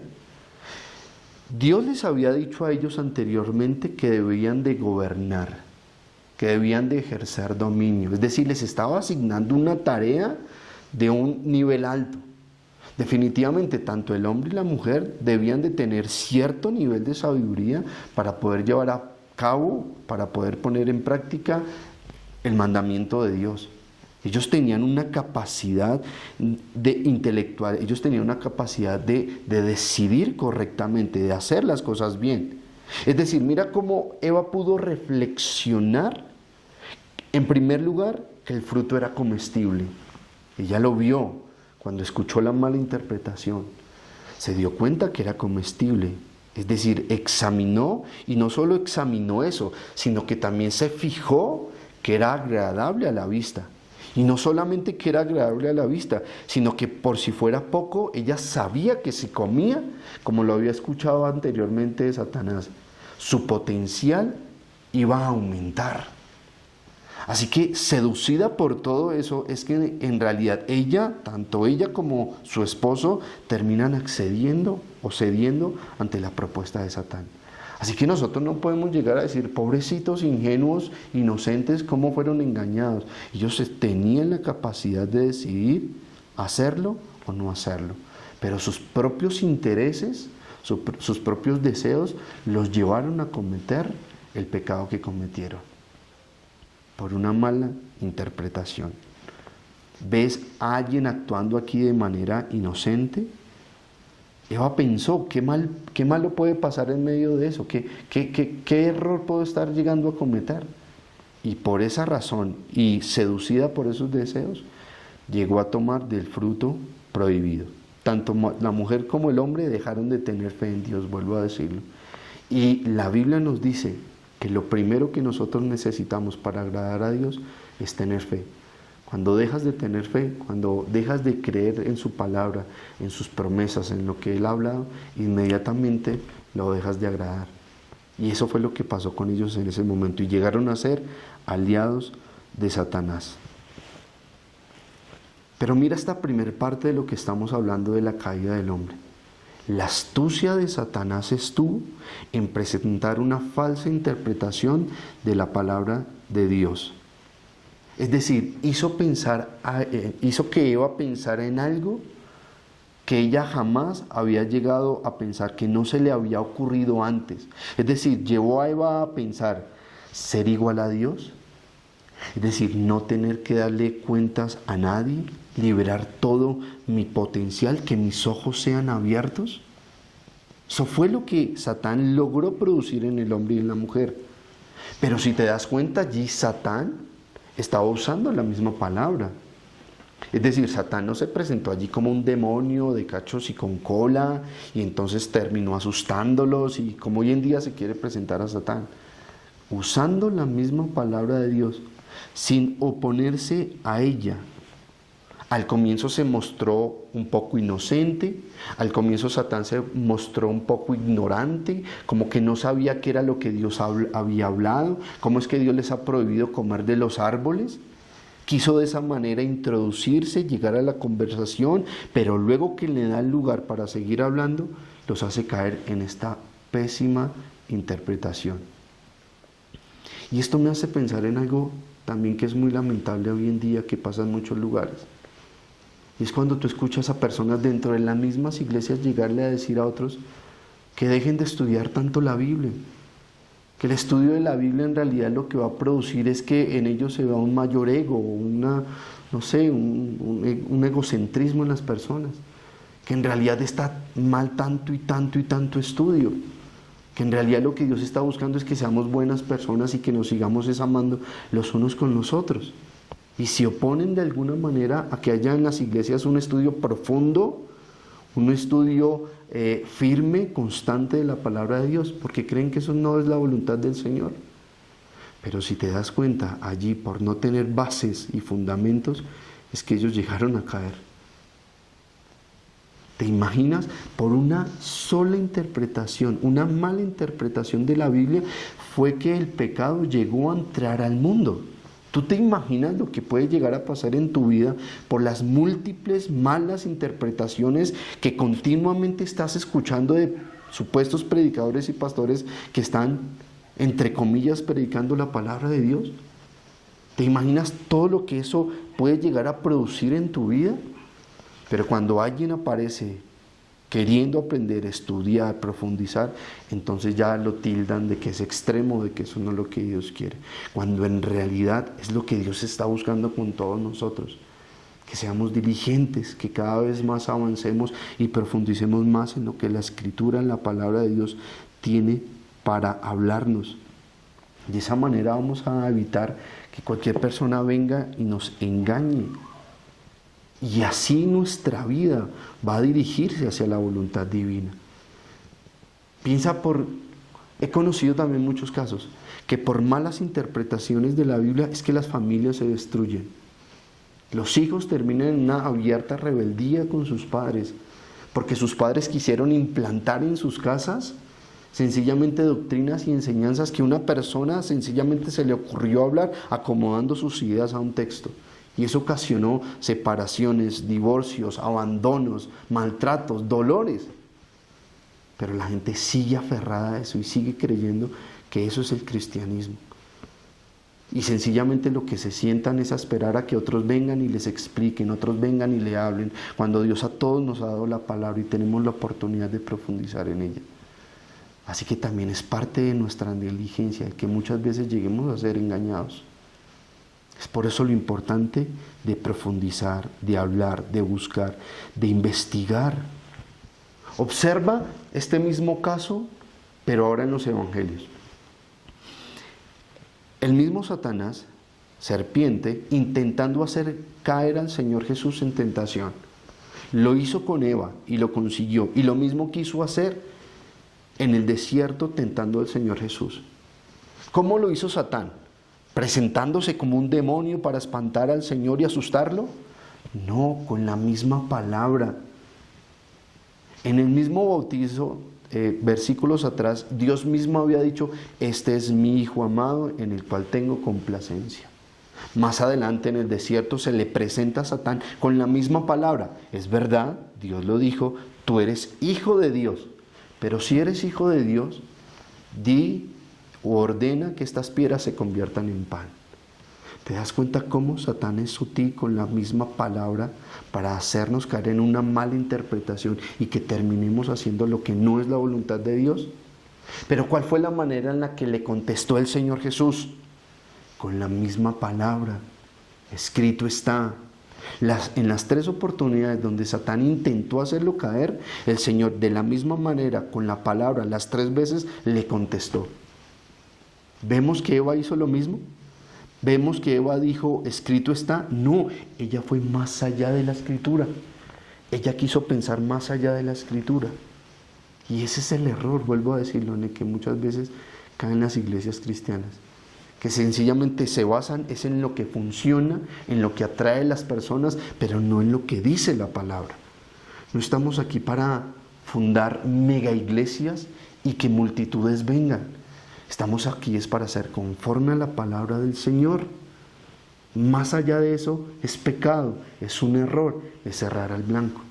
Dios les había dicho a ellos anteriormente que debían de gobernar, que debían de ejercer dominio. Es decir, les estaba asignando una tarea de un nivel alto. Definitivamente, tanto el hombre y la mujer debían de tener cierto nivel de sabiduría para poder llevar a cabo, para poder poner en práctica el mandamiento de Dios. Ellos tenían una capacidad intelectual, ellos tenían una capacidad de decidir correctamente, de hacer las cosas bien. Es decir, mira cómo Eva pudo reflexionar, en primer lugar, que el fruto era comestible. Ella lo vio cuando escuchó la mala interpretación. Se dio cuenta que era comestible. Es decir, examinó, y no solo examinó eso, sino que también se fijó que era agradable a la vista. Y no solamente que era agradable a la vista, sino que por si fuera poco, ella sabía que si comía, como lo había escuchado anteriormente de Satanás, su potencial iba a aumentar. Así que seducida por todo eso, es que en realidad tanto ella como su esposo, terminan accediendo o cediendo ante la propuesta de Satán. Así que nosotros no podemos llegar a decir, pobrecitos, ingenuos, inocentes, cómo fueron engañados. Ellos tenían la capacidad de decidir hacerlo o no hacerlo. Pero sus propios intereses, sus propios deseos, los llevaron a cometer el pecado que cometieron. Por una mala interpretación. ¿Ves a alguien actuando aquí de manera inocente? Eva pensó, ¿qué malo puede pasar en medio de eso? ¿Qué error puedo estar llegando a cometer? Y por esa razón, y seducida por esos deseos, llegó a tomar del fruto prohibido. Tanto la mujer como el hombre dejaron de tener fe en Dios, vuelvo a decirlo. Y la Biblia nos dice que lo primero que nosotros necesitamos para agradar a Dios es tener fe. Cuando dejas de tener fe, cuando dejas de creer en su palabra, en sus promesas, en lo que Él ha hablado, inmediatamente lo dejas de agradar. Y eso fue lo que pasó con ellos en ese momento. Y llegaron a ser aliados de Satanás. Pero mira esta primera parte de lo que estamos hablando de la caída del hombre. La astucia de Satanás estuvo en presentar una falsa interpretación de la palabra de Dios. Es decir, hizo que Eva pensara en algo que ella jamás había llegado a pensar, que no se le había ocurrido antes. Es decir, llevó a Eva a pensar, ¿ser igual a Dios? Es decir, no tener que darle cuentas a nadie, liberar todo mi potencial, que mis ojos sean abiertos. Eso fue lo que Satán logró producir en el hombre y en la mujer. Pero si te das cuenta, allí Satán estaba usando la misma palabra. Es decir, Satán no se presentó allí como un demonio de cachos y con cola, y entonces terminó asustándolos, y como hoy en día se quiere presentar a Satán. Usando la misma palabra de Dios, sin oponerse a ella. Al comienzo se mostró un poco inocente, al comienzo Satán se mostró un poco ignorante, como que no sabía qué era lo que Dios había hablado, cómo es que Dios les ha prohibido comer de los árboles. Quiso de esa manera introducirse, llegar a la conversación, pero luego que le da el lugar para seguir hablando, los hace caer en esta pésima interpretación. Y esto me hace pensar en algo también que es muy lamentable hoy en día, que pasa en muchos lugares. Y es cuando tú escuchas a personas dentro de las mismas iglesias llegarle a decir a otros que dejen de estudiar tanto la Biblia. Que el estudio de la Biblia en realidad lo que va a producir es que en ellos se vea un mayor ego, un egocentrismo en las personas. que en realidad está mal tanto y tanto y tanto estudio, que en realidad lo que Dios está buscando es que seamos buenas personas y que nos sigamos amando los unos con los otros. Y se oponen de alguna manera a que haya en las iglesias un estudio profundo, un estudio firme, constante de la palabra de Dios, porque creen que eso no es la voluntad del Señor. Pero si te das cuenta, allí por no tener bases y fundamentos, es que ellos llegaron a caer. ¿Te imaginas? Por una sola interpretación, una mala interpretación de la Biblia, fue que el pecado llegó a entrar al mundo. ¿Tú te imaginas lo que puede llegar a pasar en tu vida por las múltiples malas interpretaciones que continuamente estás escuchando de supuestos predicadores y pastores que están, entre comillas, predicando la palabra de Dios? ¿Te imaginas todo lo que eso puede llegar a producir en tu vida? Pero cuando alguien aparece queriendo aprender, estudiar, profundizar, entonces ya lo tildan de que es extremo, de que eso no es lo que Dios quiere. Cuando en realidad es lo que Dios está buscando con todos nosotros. Que seamos diligentes, que cada vez más avancemos y profundicemos más en lo que la Escritura, en la palabra de Dios, tiene para hablarnos. De esa manera vamos a evitar que cualquier persona venga y nos engañe. Y así nuestra vida va a dirigirse hacia la voluntad divina. He conocido también muchos casos, que por malas interpretaciones de la Biblia es que las familias se destruyen. Los hijos terminan en una abierta rebeldía con sus padres, porque sus padres quisieron implantar en sus casas sencillamente doctrinas y enseñanzas que una persona sencillamente se le ocurrió hablar acomodando sus ideas a un texto. Y eso ocasionó separaciones, divorcios, abandonos, maltratos, dolores. Pero la gente sigue aferrada a eso y sigue creyendo que eso es el cristianismo. Y sencillamente lo que se sientan es a esperar a que otros vengan y les expliquen, otros vengan y le hablen, cuando Dios a todos nos ha dado la palabra y tenemos la oportunidad de profundizar en ella. Así que también es parte de nuestra negligencia, que muchas veces lleguemos a ser engañados. Es por eso lo importante de profundizar, de hablar, de buscar, de investigar. Observa este mismo caso, pero ahora en los evangelios. El mismo Satanás, serpiente, intentando hacer caer al Señor Jesús en tentación. Lo hizo con Eva y lo consiguió. Y lo mismo quiso hacer en el desierto tentando al Señor Jesús. ¿Cómo lo hizo Satán? ¿Presentándose como un demonio para espantar al Señor y asustarlo? No, con la misma palabra. En el mismo bautizo, versículos atrás, Dios mismo había dicho: este es mi Hijo amado en el cual tengo complacencia. Más adelante en el desierto se le presenta a Satán con la misma palabra. Es verdad, Dios lo dijo, tú eres hijo de Dios. Pero si eres hijo de Dios, di o ordena que estas piedras se conviertan en pan. ¿Te das cuenta cómo Satán es sutil con la misma palabra para hacernos caer en una mala interpretación y que terminemos haciendo lo que no es la voluntad de Dios? Pero ¿cuál fue la manera en la que le contestó el Señor Jesús? Con la misma palabra. Escrito está. En las tres oportunidades donde Satán intentó hacerlo caer, el Señor de la misma manera, con la palabra, las 3 veces le contestó. ¿Vemos que Eva hizo lo mismo? ¿Vemos que Eva dijo, escrito está? No, ella fue más allá de la Escritura. Ella quiso pensar más allá de la Escritura. Y ese es el error, vuelvo a decirlo, en el que muchas veces caen las iglesias cristianas. Que sencillamente se basan es en lo que funciona, en lo que atrae a las personas, pero no en lo que dice la palabra. No estamos aquí para fundar mega iglesias y que multitudes vengan. Estamos aquí es para ser conforme a la palabra del Señor. Más allá de eso es pecado, es un error, es cerrar al blanco.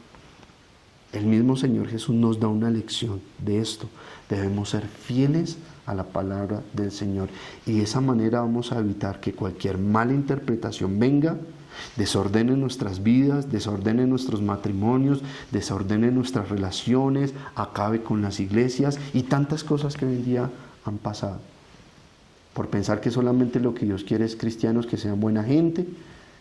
El mismo Señor Jesús nos da una lección de esto. Debemos ser fieles a la palabra del Señor. Y de esa manera vamos a evitar que cualquier mala interpretación venga, desordene nuestras vidas, desordene nuestros matrimonios, desordene nuestras relaciones, acabe con las iglesias y tantas cosas que hoy en día han pasado. Por pensar que solamente lo que Dios quiere es cristianos que sean buena gente,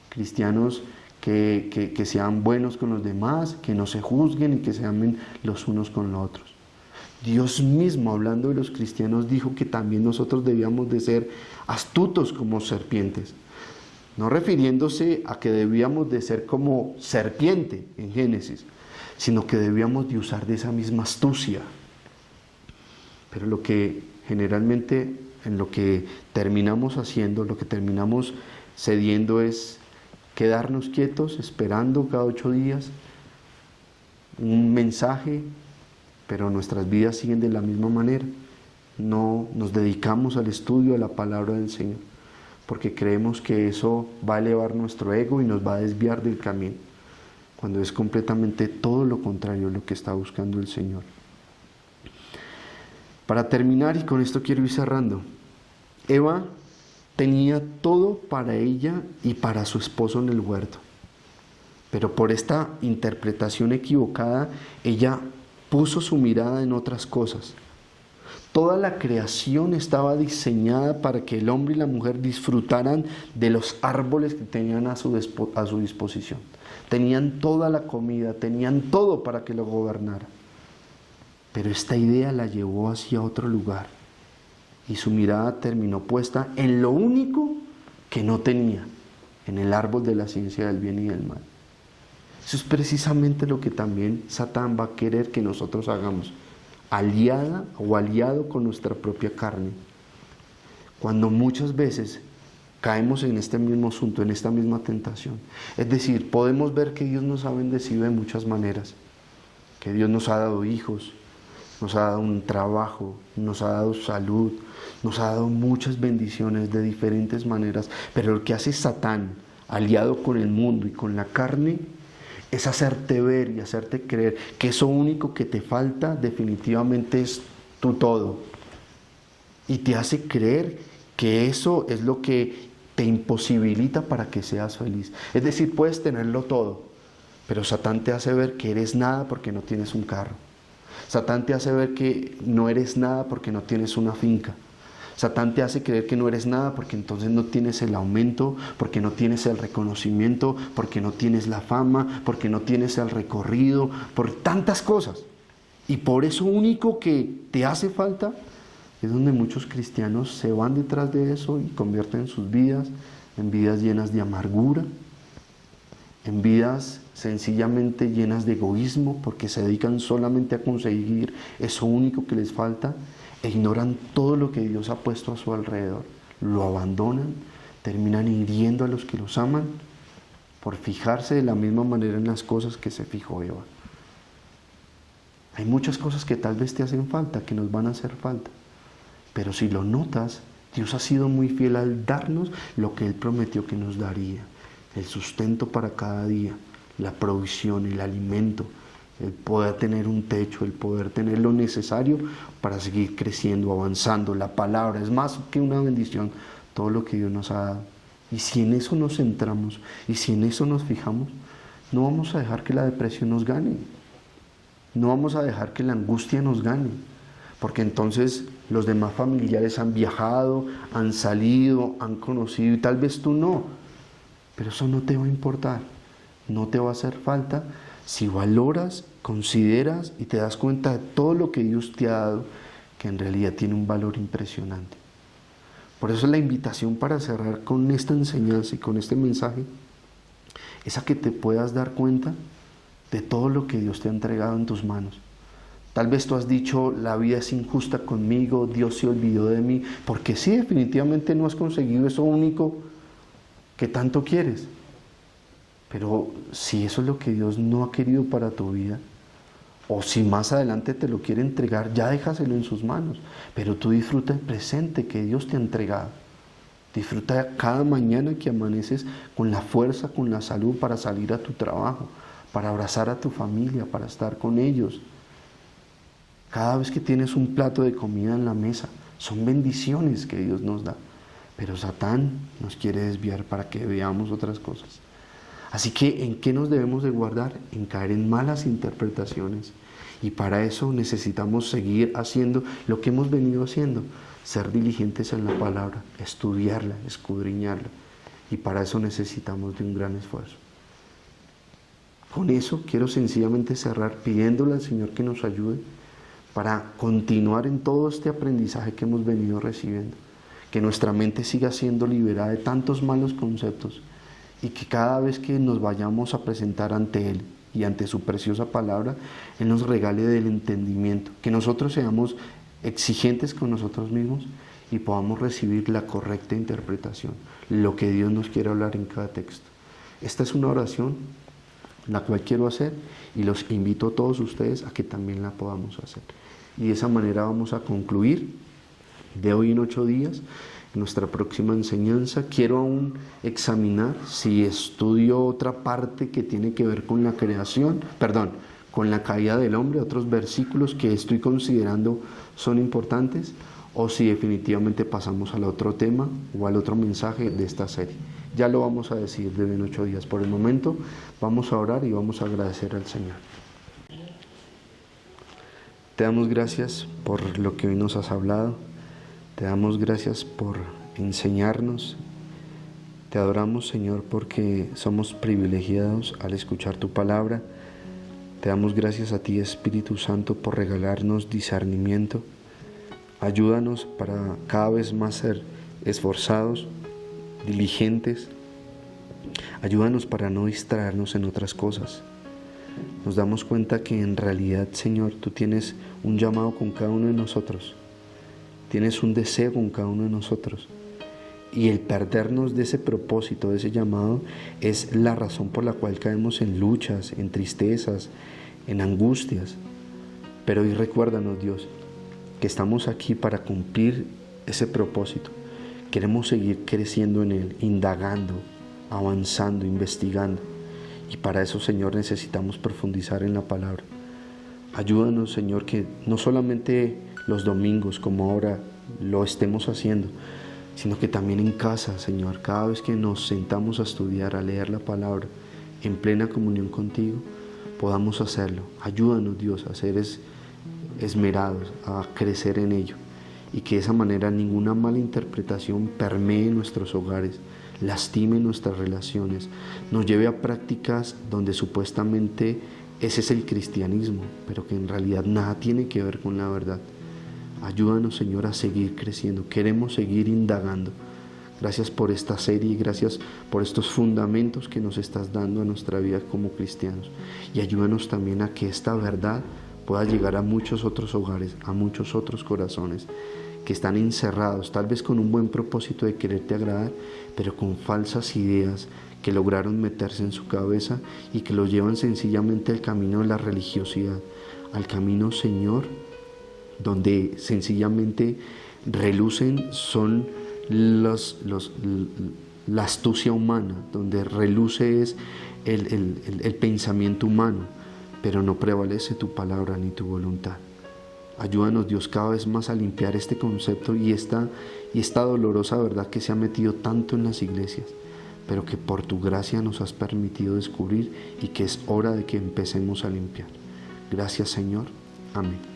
cristianos que sean buenos con los demás, que no se juzguen y que se amen los unos con los otros. Dios mismo, hablando de los cristianos, dijo que también nosotros debíamos de ser astutos como serpientes. No refiriéndose a que debíamos de ser como serpiente en Génesis, sino que debíamos de usar de esa misma astucia. Pero lo que generalmente en lo que terminamos haciendo, lo que terminamos cediendo es quedarnos quietos, esperando cada 8 días un mensaje, pero nuestras vidas siguen de la misma manera. No nos dedicamos al estudio de la palabra del Señor, porque creemos que eso va a elevar nuestro ego y nos va a desviar del camino, cuando es completamente todo lo contrario lo que está buscando el Señor. Para terminar, y con esto quiero ir cerrando, Eva tenía todo para ella y para su esposo en el huerto, pero por esta interpretación equivocada, ella puso su mirada en otras cosas. Toda la creación estaba diseñada para que el hombre y la mujer disfrutaran de los árboles que tenían a su disposición. Tenían toda la comida, tenían todo para que lo gobernara. Pero esta idea la llevó hacia otro lugar y su mirada terminó puesta en lo único que no tenía, en el árbol de la ciencia del bien y del mal. Eso es precisamente lo que también Satán va a querer que nosotros hagamos, aliada o aliado con nuestra propia carne. Cuando muchas veces caemos en este mismo asunto, en esta misma tentación. Es decir, podemos ver que Dios nos ha bendecido de muchas maneras, que Dios nos ha dado hijos, nos ha dado un trabajo, nos ha dado salud, nos ha dado muchas bendiciones de diferentes maneras, pero lo que hace Satán, aliado con el mundo y con la carne, es hacerte ver y hacerte creer que eso único que te falta definitivamente es tu todo. Y te hace creer que eso es lo que te imposibilita para que seas feliz. Es decir, puedes tenerlo todo, pero Satán te hace ver que eres nada porque no tienes un carro. Satán te hace ver que no eres nada porque no tienes una finca. Satán te hace creer que no eres nada porque entonces no tienes el aumento, porque no tienes el reconocimiento, porque no tienes la fama, porque no tienes el recorrido, por tantas cosas. Y por eso único que te hace falta es donde muchos cristianos se van detrás de eso y convierten sus vidas en vidas llenas de amargura, en vidas sencillamente llenas de egoísmo, porque se dedican solamente a conseguir eso único que les falta, e ignoran todo lo que Dios ha puesto a su alrededor, lo abandonan, terminan hiriendo a los que los aman por fijarse de la misma manera en las cosas que se fijó Eva. Hay muchas cosas que tal vez te hacen falta, que nos van a hacer falta, pero si lo notas, Dios ha sido muy fiel al darnos lo que Él prometió que nos daría, el sustento para cada día, la provisión, el alimento, el poder tener un techo, el poder tener lo necesario para seguir creciendo, avanzando. La palabra es más que una bendición, todo lo que Dios nos ha dado. Y si en eso nos centramos y si en eso nos fijamos, no vamos a dejar que la depresión nos gane, no vamos a dejar que la angustia nos gane, porque entonces los demás familiares han viajado, han salido, han conocido y tal vez tú no, pero eso no te va a importar, no te va a hacer falta si valoras, consideras y te das cuenta de todo lo que Dios te ha dado, que en realidad tiene un valor impresionante. Por eso la invitación para cerrar con esta enseñanza y con este mensaje es a que te puedas dar cuenta de todo lo que Dios te ha entregado en tus manos. Tal vez tú has dicho, la vida es injusta conmigo, Dios se olvidó de mí, porque sí, definitivamente no has conseguido eso único que tanto quieres. Pero si eso es lo que Dios no ha querido para tu vida, o si más adelante te lo quiere entregar, ya déjaselo en sus manos. Pero tú disfruta el presente que Dios te ha entregado. Disfruta cada mañana que amaneces con la fuerza, con la salud para salir a tu trabajo, para abrazar a tu familia, para estar con ellos. Cada vez que tienes un plato de comida en la mesa, son bendiciones que Dios nos da. Pero Satán nos quiere desviar para que veamos otras cosas. Así que, ¿en qué nos debemos de guardar? En caer en malas interpretaciones. Y para eso necesitamos seguir haciendo lo que hemos venido haciendo. Ser diligentes en la palabra, estudiarla, escudriñarla. Y para eso necesitamos de un gran esfuerzo. Con eso quiero sencillamente cerrar pidiéndole al Señor que nos ayude para continuar en todo este aprendizaje que hemos venido recibiendo. Que nuestra mente siga siendo liberada de tantos malos conceptos y que cada vez que nos vayamos a presentar ante Él y ante su preciosa palabra, Él nos regale del entendimiento. Que nosotros seamos exigentes con nosotros mismos y podamos recibir la correcta interpretación, lo que Dios nos quiere hablar en cada texto. Esta es una oración la cual quiero hacer y los invito a todos ustedes a que también la podamos hacer. Y de esa manera vamos a concluir de hoy en 8 días nuestra próxima enseñanza. Quiero aún examinar si estudio otra parte que tiene que ver con la creación, con la caída del hombre, otros versículos que estoy considerando son importantes, o si definitivamente pasamos al otro tema o al otro mensaje de esta serie. Ya lo vamos a decidir de en 8 días. Por el momento vamos a orar y vamos a agradecer al Señor. Te damos gracias por lo que hoy nos has hablado. Te damos gracias por enseñarnos. Te adoramos, Señor, porque somos privilegiados al escuchar tu palabra. Te damos gracias a ti, Espíritu Santo, por regalarnos discernimiento. Ayúdanos para cada vez más ser esforzados, diligentes. Ayúdanos para no distraernos en otras cosas. Nos damos cuenta que en realidad, Señor, tú tienes un llamado con cada uno de nosotros. Tienes un deseo con cada uno de nosotros. Y el perdernos de ese propósito, de ese llamado, es la razón por la cual caemos en luchas, en tristezas, en angustias. Pero hoy recuérdanos, Dios, que estamos aquí para cumplir ese propósito. Queremos seguir creciendo en Él, indagando, avanzando, investigando. Y para eso, Señor, necesitamos profundizar en la palabra. Ayúdanos, Señor, que no solamente los domingos, como ahora lo estemos haciendo, sino que también en casa, Señor, cada vez que nos sentamos a estudiar, a leer la palabra, en plena comunión contigo, podamos hacerlo. Ayúdanos, Dios, a ser esmerados, a crecer en ello, y que de esa manera ninguna mala interpretación permee nuestros hogares, lastime nuestras relaciones, nos lleve a prácticas donde supuestamente ese es el cristianismo, pero que en realidad nada tiene que ver con la verdad. Ayúdanos, Señor, a seguir creciendo. Queremos seguir indagando. Gracias por esta serie y gracias por estos fundamentos que nos estás dando a nuestra vida como cristianos. Y ayúdanos también a que esta verdad pueda llegar a muchos otros hogares, a muchos otros corazones que están encerrados, tal vez con un buen propósito de quererte agradar, pero con falsas ideas que lograron meterse en su cabeza y que los llevan sencillamente al camino de la religiosidad, al camino, Señor, donde sencillamente relucen son la astucia humana, donde reluce es el pensamiento humano, pero no prevalece tu palabra ni tu voluntad. Ayúdanos, Dios, cada vez más a limpiar este concepto y esta dolorosa verdad que se ha metido tanto en las iglesias, pero que por tu gracia nos has permitido descubrir y que es hora de que empecemos a limpiar. Gracias, Señor. Amén.